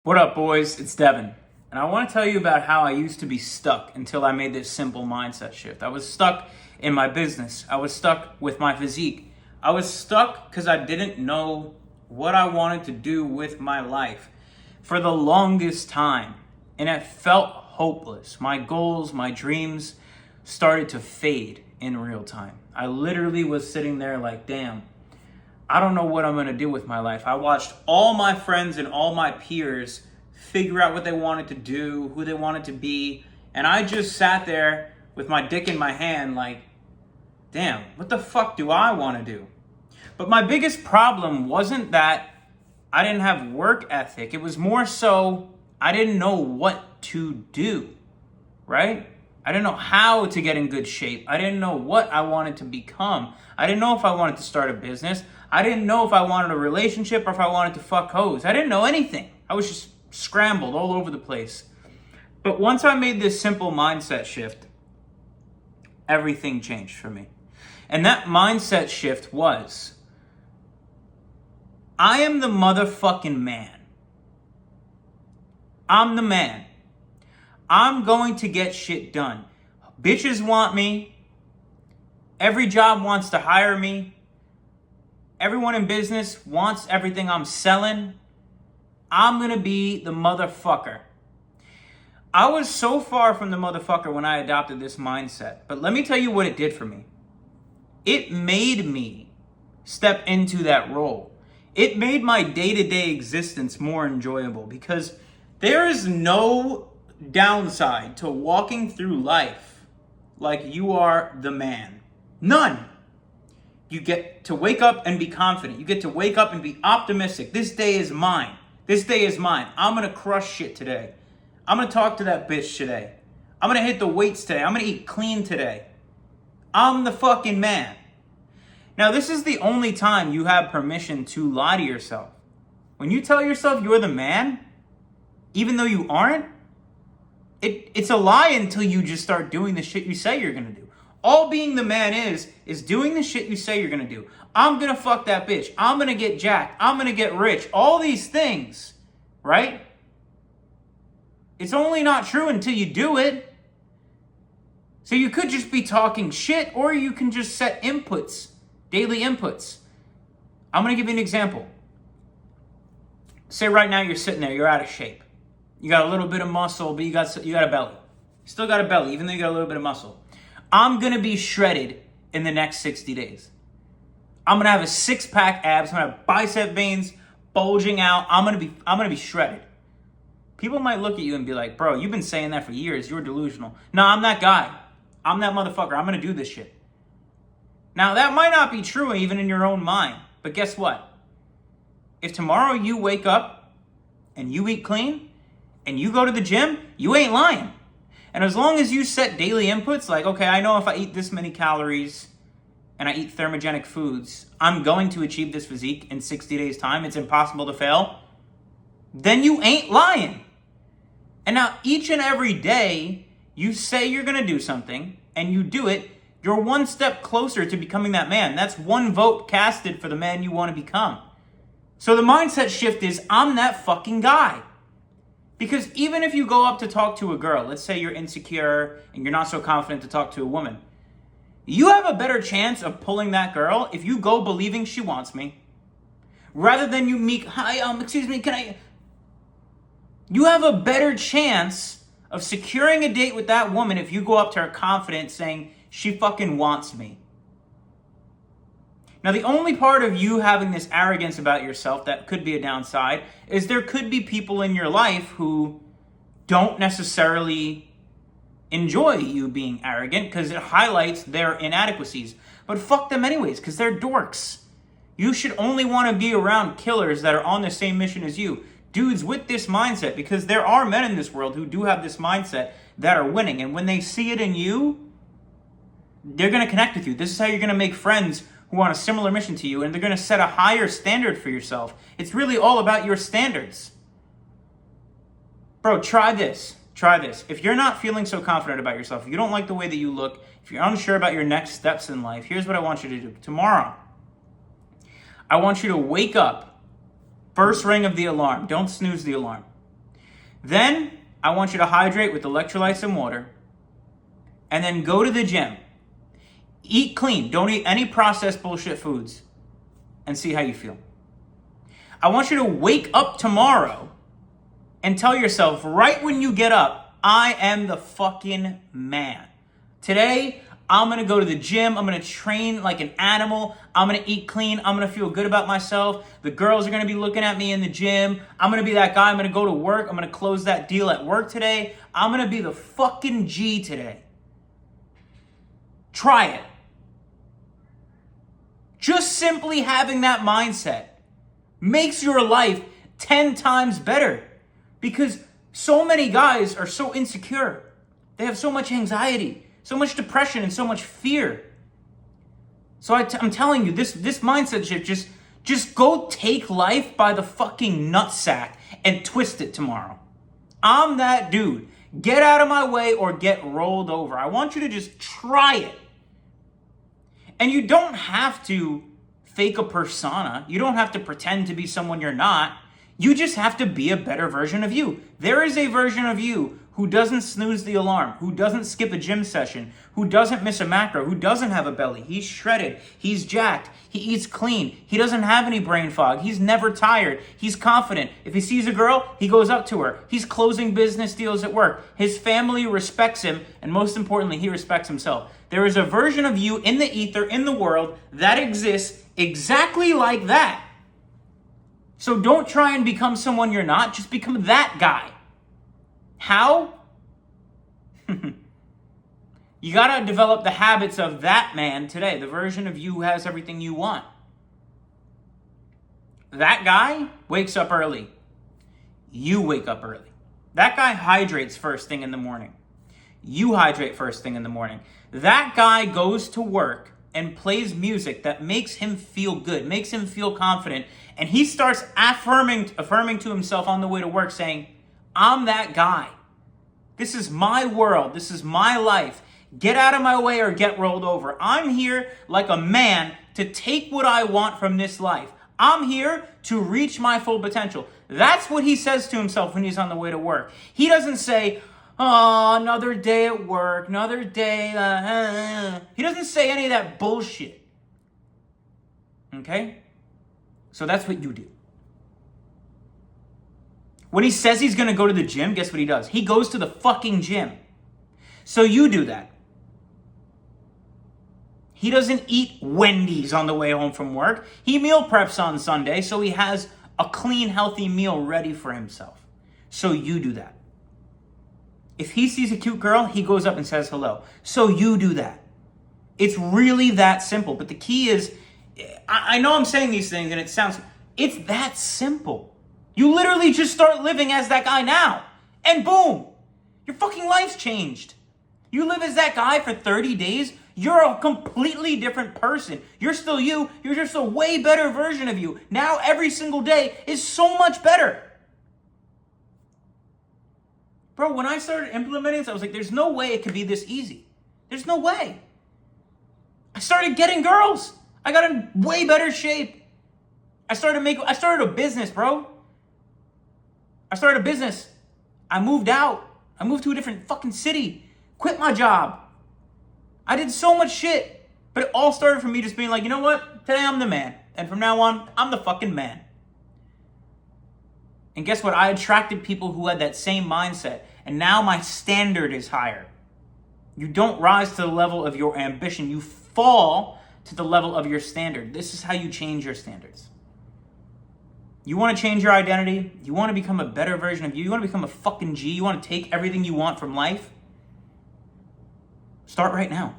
What up, boys? It's Devin. And I want to tell you about how I used to be stuck until I made this simple mindset shift. I was stuck in my business. I was stuck with my physique. I was stuck because I didn't know what I wanted to do with my life for the longest time. And it felt hopeless. My goals, my dreams started to fade in real time. I literally was sitting there like, damn, I don't know what I'm going to do with my life. I watched all my friends and all my peers figure out what they wanted to do, who they wanted to be. And I just sat there with my dick in my hand like, damn, what the fuck do I want to do? But my biggest problem wasn't that I didn't have work ethic. It was more so I didn't know what to do, right? I didn't know how to get in good shape. I didn't know what I wanted to become. I didn't know if I wanted to start a business. I didn't know if I wanted a relationship or if I wanted to fuck hoes. I didn't know anything. I was just scrambled all over the place. But once I made this simple mindset shift, everything changed for me. And that mindset shift was, I am the motherfucking man. I'm the man. I'm going to get shit done. Bitches want me. Every job wants to hire me. Everyone in business wants everything I'm selling. I'm going to be the motherfucker. I was so far from the motherfucker when I adopted this mindset. But let me tell you what it did for me. It made me step into that role. It made my day-to-day existence more enjoyable because there is no downside to walking through life like you are the man. None. You get to wake up and be confident. You get to wake up and be optimistic. This day is mine. This day is mine. I'm going to crush shit today. I'm going to talk to that bitch today. I'm going to hit the weights today. I'm going to eat clean today. I'm the fucking man. Now, this is the only time you have permission to lie to yourself. When you tell yourself you're the man, even though you aren't, it's a lie until you just start doing the shit you say you're going to do. All being the man is doing the shit you say you're going to do. I'm going to fuck that bitch. I'm going to get jacked. I'm going to get rich. All these things, right? It's only not true until you do it. So you could just be talking shit, or you can just set inputs, daily inputs. I'm going to give you an example. Say right now you're sitting there, you're out of shape. You got a little bit of muscle, but you got a belly. Still got a belly, even though you got a little bit of muscle. I'm going to be shredded in the next 60 days. I'm going to have a six-pack abs. I'm going to have bicep veins bulging out. I'm going to be shredded. People might look at you and be like, bro, you've been saying that for years. You're delusional. No, I'm that guy. I'm that motherfucker. I'm going to do this shit. Now, that might not be true even in your own mind. But guess what? If tomorrow you wake up and you eat clean and you go to the gym, you ain't lying. And as long as you set daily inputs, like, okay, I know if I eat this many calories and I eat thermogenic foods, I'm going to achieve this physique in 60 days' time. It's impossible to fail. Then you ain't lying. And now each and every day you say you're going to do something and you do it, you're one step closer to becoming that man. That's one vote casted for the man you want to become. So the mindset shift is, I'm that fucking guy. Because even if you go up to talk to a girl, let's say you're insecure and you're not so confident to talk to a woman, you have a better chance of pulling that girl if you go believing she wants me. Rather than you meek, hi, excuse me, can I... You have a better chance of securing a date with that woman if you go up to her confident saying, she fucking wants me. Now, the only part of you having this arrogance about yourself that could be a downside is there could be people in your life who don't necessarily enjoy you being arrogant because it highlights their inadequacies. But fuck them anyways, because they're dorks. You should only want to be around killers that are on the same mission as you. Dudes with this mindset, because there are men in this world who do have this mindset that are winning. And when they see it in you, they're going to connect with you. This is how you're going to make friends who are on a similar mission to you, and they're going to set a higher standard for yourself. It's really all about your standards. Bro, try this. Try this. If you're not feeling so confident about yourself, if you don't like the way that you look, if you're unsure about your next steps in life, here's what I want you to do. Tomorrow, I want you to wake up, first ring of the alarm. Don't snooze the alarm. Then I want you to hydrate with electrolytes and water. And then go to the gym. Eat clean. Don't eat any processed bullshit foods. And see how you feel. I want you to wake up tomorrow and tell yourself right when you get up, I am the fucking man. Today, I'm going to go to the gym. I'm going to train like an animal. I'm going to eat clean. I'm going to feel good about myself. The girls are going to be looking at me in the gym. I'm going to be that guy. I'm going to go to work. I'm going to close that deal at work today. I'm going to be the fucking G today. Try it. Just simply having that mindset makes your life 10 times better. Because so many guys are so insecure. They have so much anxiety, so much depression, and so much fear. So I'm telling you, this mindset shift, just go take life by the fucking nutsack and twist it tomorrow. I'm that dude. Get out of my way or get rolled over. I want you to just try it. And you don't have to fake a persona. You don't have to pretend to be someone you're not. You just have to be a better version of you. There is a version of you who doesn't snooze the alarm, who doesn't skip a gym session, who doesn't miss a macro, who doesn't have a belly. He's shredded. He's jacked. He eats clean. He doesn't have any brain fog. He's never tired. He's confident. If he sees a girl, he goes up to her. He's closing business deals at work. His family respects him, and most importantly, he respects himself. There is a version of you in the ether, in the world, that exists exactly like that. So don't try and become someone you're not. Just become that guy. How? You gotta develop the habits of that man today. The version of you who has everything you want. That guy wakes up early. You wake up early. That guy hydrates first thing in the morning. You hydrate first thing in the morning. That guy goes to work and plays music that makes him feel good, makes him feel confident, and he starts affirming to himself on the way to work, saying, I'm that guy. This is my world. This is my life. Get out of my way or get rolled over. I'm here like a man to take what I want from this life. I'm here to reach my full potential. That's what he says to himself when he's on the way to work. He doesn't say, oh, another day at work, another day. He doesn't say any of that bullshit. Okay? So that's what you do. When he says he's going to go to the gym, guess what he does? He goes to the fucking gym. So you do that. He doesn't eat Wendy's on the way home from work. He meal preps on Sunday, so he has a clean, healthy meal ready for himself. So you do that. If he sees a cute girl, he goes up and says hello. So you do that. It's really that simple. But the key is, I know I'm saying these things and it's that simple. You literally just start living as that guy now. And boom, your fucking life's changed. You live as that guy for 30 days, you're a completely different person. You're still you. You're just a way better version of you. Now every single day is so much better. Bro, when I started implementing this, I was like, there's no way it could be this easy. There's no way. I started getting girls. I got in way better shape. I started a business, bro. I started a business. I moved out. I moved to a different fucking city. Quit my job. I did so much shit. But it all started from me just being like, you know what? Today I'm the man. And from now on, I'm the fucking man. And guess what? I attracted people who had that same mindset. And now my standard is higher. You don't rise to the level of your ambition. You fall to the level of your standard. This is how you change your standards. You want to change your identity? You want to become a better version of you? You want to become a fucking G? You want to take everything you want from life? Start right now.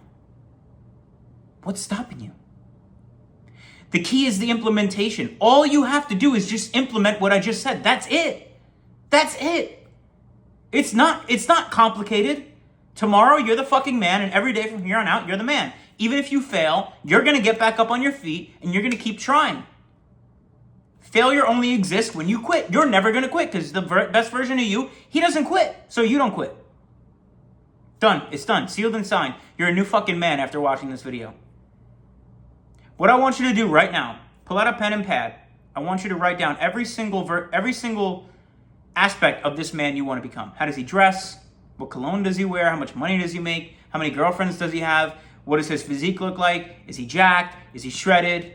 What's stopping you? The key is the implementation. All you have to do is just implement what I just said. That's it. That's it. It's not complicated. Tomorrow, you're the fucking man, and every day from here on out, you're the man. Even if you fail, you're going to get back up on your feet, and you're going to keep trying. Failure only exists when you quit. You're never going to quit, because the best version of you, he doesn't quit, so you don't quit. Done. It's done. Sealed and signed. You're a new fucking man after watching this video. What I want you to do right now, pull out a pen and pad. I want you to write down every single aspect of this man you want to become. How does he dress? What cologne does he wear? How much money does he make? How many girlfriends does he have? What does his physique look like? Is he jacked? Is he shredded?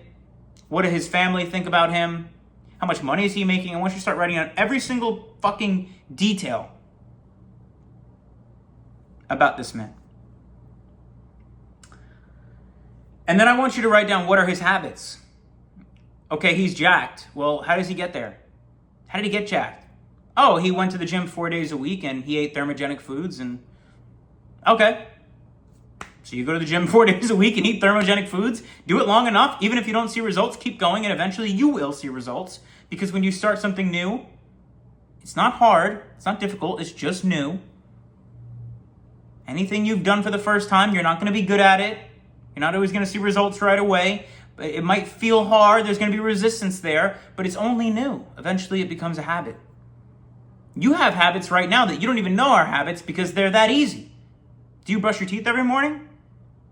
What does his family think about him? How much money is he making? I want you to start writing out every single fucking detail about this man. And then I want you to write down, what are his habits? Okay, he's jacked. Well, how does he get there? How did he get jacked? Oh, he went to the gym 4 days a week and he ate thermogenic foods and... Okay. So you go to the gym 4 days a week and eat thermogenic foods, do it long enough, even if you don't see results, keep going, and eventually you will see results. Because when you start something new, it's not hard, it's not difficult, it's just new. Anything you've done for the first time, you're not going to be good at it. You're not always going to see results right away. It might feel hard, there's going to be resistance there, but it's only new. Eventually it becomes a habit. You have habits right now that you don't even know are habits because they're that easy. Do you brush your teeth every morning?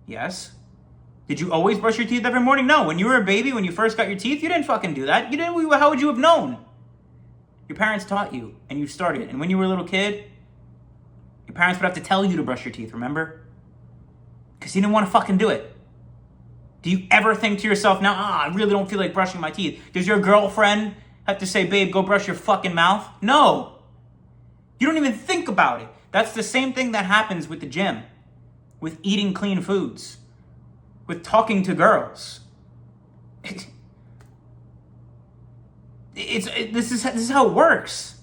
Yes. Did you always brush your teeth every morning? No. When you were a baby, when you first got your teeth, you didn't fucking do that. You didn't. How would you have known? Your parents taught you, and you started. And when you were a little kid, your parents would have to tell you to brush your teeth, remember? Because you didn't want to fucking do it. Do you ever think to yourself now, I really don't feel like brushing my teeth? Does your girlfriend have to say, babe, go brush your fucking mouth? No. You don't even think about it. That's the same thing that happens with the gym, with eating clean foods, with talking to girls. This is how it works.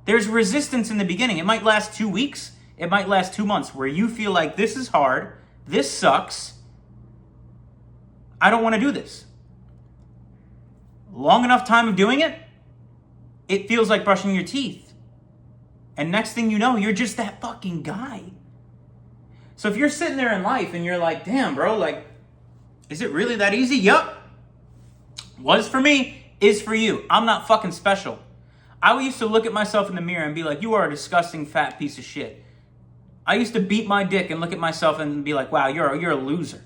There's resistance in the beginning. It might last 2 weeks. It might last 2 months where you feel like this is hard. This sucks. I don't want to do this. Long enough time of doing it, it feels like brushing your teeth. And next thing you know, you're just that fucking guy. So if you're sitting there in life and you're like, damn, bro, like, is it really that easy? Yup. Was for me, is for you. I'm not fucking special. I used to look at myself in the mirror and be like, you are a disgusting fat piece of shit. I used to beat my dick and look at myself and be like, wow, you're a loser.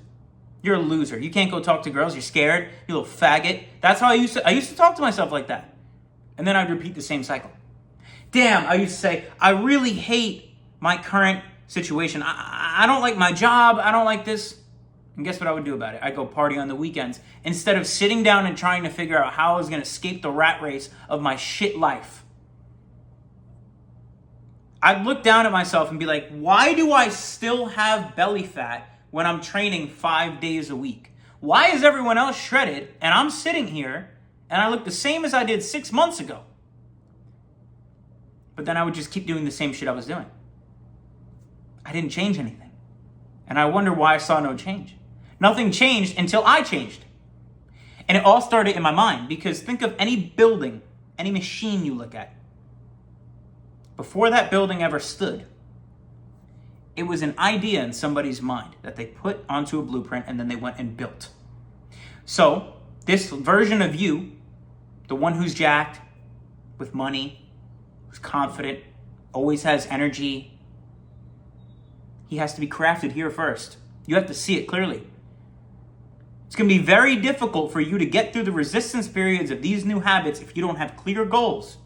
You're a loser. You can't go talk to girls. You're scared. You little faggot. That's how I used to talk to myself like that. And then I'd repeat the same cycle. Damn, I used to say, I really hate my current situation. I don't like my job. I don't like this. And guess what I would do about it? I'd go party on the weekends instead of sitting down and trying to figure out how I was going to escape the rat race of my shit life. I'd look down at myself and be like, why do I still have belly fat when I'm training 5 days a week? Why is everyone else shredded and I'm sitting here and I look the same as I did 6 months ago? But then I would just keep doing the same shit I was doing. I didn't change anything. And I wonder why I saw no change. Nothing changed until I changed. And it all started in my mind, because think of any building, any machine you look at. Before that building ever stood, it was an idea in somebody's mind that they put onto a blueprint and then they went and built. So this version of you, the one who's jacked, with money, who's confident, always has energy, he has to be crafted here first. You have to see it clearly. It's going to be very difficult for you to get through the resistance periods of these new habits if you don't have clear goals.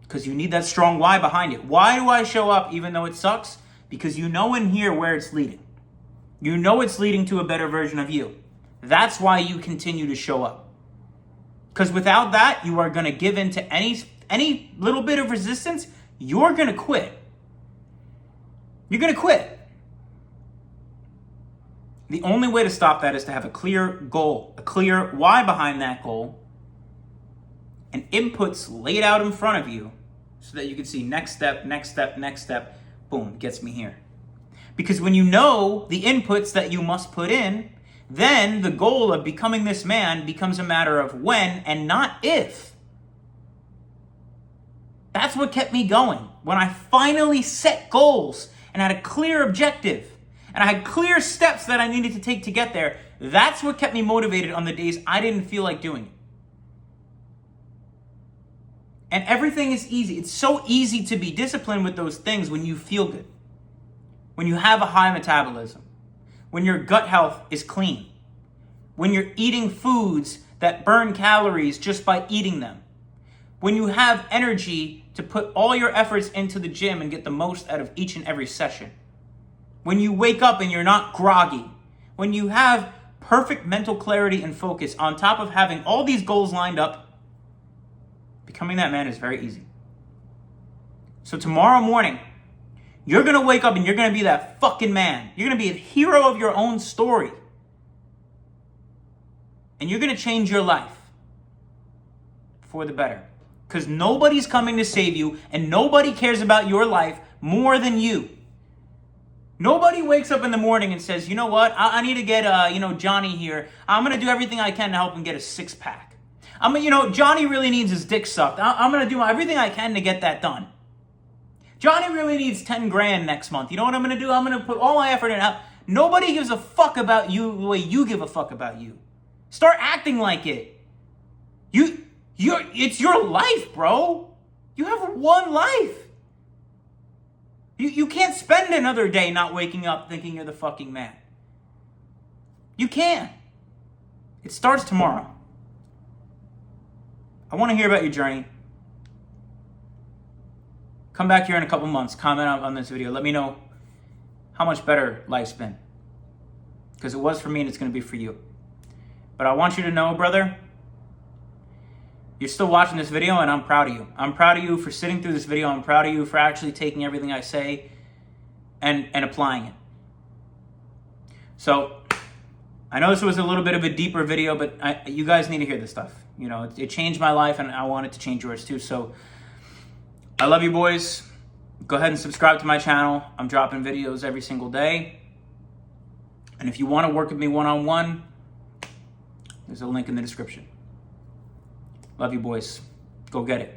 Because you need that strong why behind it. Why do I show up even though it sucks? Because you know in here where it's leading. You know it's leading to a better version of you. That's why you continue to show up. Because without that, you are going to give in to any little bit of resistance. You're going to quit. You're going to quit. The only way to stop that is to have a clear goal, a clear why behind that goal, and inputs laid out in front of you so that you can see next step, next step, next step. Boom, gets me here. Because when you know the inputs that you must put in, then the goal of becoming this man becomes a matter of when and not if. That's what kept me going. When I finally set goals and had a clear objective and I had clear steps that I needed to take to get there, that's what kept me motivated on the days I didn't feel like doing it. And everything is easy. It's so easy to be disciplined with those things when you feel good, when you have a high metabolism, when your gut health is clean, when you're eating foods that burn calories just by eating them, when you have energy to put all your efforts into the gym and get the most out of each and every session. When you wake up and you're not groggy. When you have perfect mental clarity and focus on top of having all these goals lined up, becoming that man is very easy. So tomorrow morning, you're going to wake up and you're going to be that fucking man. You're going to be a hero of your own story. And you're going to change your life for the better. Because nobody's coming to save you and nobody cares about your life more than you. Nobody wakes up in the morning and says, you know what, I need to get, Johnny here. I'm going to do everything I can to help him get a six-pack. Johnny really needs his dick sucked. I'm going to do everything I can to get that done. Johnny really needs 10 grand next month. You know what I'm going to do? I'm going to put all my effort in. Nobody gives a fuck about you the way you give a fuck about you. Start acting like it. It's your life, bro. You have one life. You can't spend another day not waking up thinking you're the fucking man. You can't. It starts tomorrow. I want to hear about your journey. Come back here in a couple months. Comment on this video. Let me know how much better life's been. Because it was for me and it's going to be for you. But I want you to know, brother, you're still watching this video and I'm proud of you. I'm proud of you for sitting through this video. I'm proud of you for actually taking everything I say and applying it. So I know this was a little bit of a deeper video, but you guys need to hear this stuff. It changed my life and I want it to change yours too. So I love you, boys. Go ahead and subscribe to my channel. I'm dropping videos every single day. And if you want to work with me one-on-one, there's a link in the description. Love you, boys. Go get it.